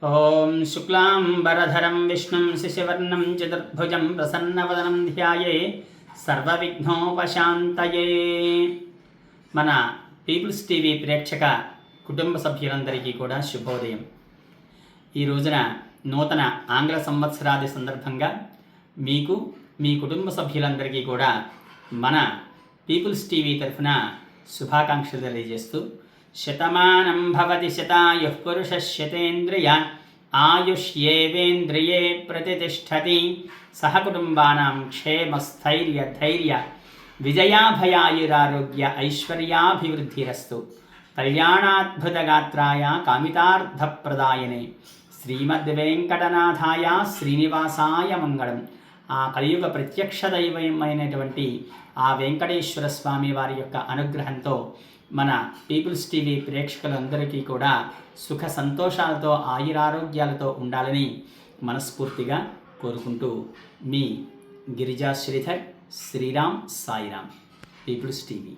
ఓం శుక్లాంబరధరం విష్ణుం శశివర్ణం చతుర్భుజం ప్రసన్నవదనం ధ్యాయే సర్వవిఘ్నోపశాంతయే. మన పీపుల్స్ టీవీ ప్రేక్షక కుటుంబ సభ్యులందరికీ కూడా శుభోదయం. ఈ రోజున నూతన ఆంగ్ల సంవత్సరాది సందర్భంగా మీకు మీ కుటుంబ సభ్యులందరికీ కూడా మన పీపుల్స్ టీవీ తరఫున శుభాకాంక్షలు తెలియజేస్తూ, శతమానం భవతి శతాయుః పురుషः శతేంద్రియ ఆయుష్యేవేంద్రియే ప్రతిష్టతి. సహకుటుంబానాం క్షేమస్థైర్య ధైర్య విజయాభయాయురారోగ్య ఐశ్వర్యాభివృద్ధిరస్తు. కళ్యాణాద్భుతగాత్రాయ కామితార్థప్రదాయనే శ్రీమద్వేంకటనాథాయ శ్రీనివాసాయ మంగళం. ఆ కలియుగ ప్రత్యక్ష దైవమైనటువంటి ఆ వెంకటేశ్వర స్వామి వారి యొక్క అనుగ్రహంతో మన పీపుల్స్ టీవీ ప్రేక్షకులందరికీ కూడా సుఖ సంతోషాలతో ఆయురారోగ్యాలతో ఉండాలని మనస్ఫూర్తిగా కోరుకుంటూ మీ గిరిజా శ్రీధర్. శ్రీరామ్ సాయిరామ్. People's TV.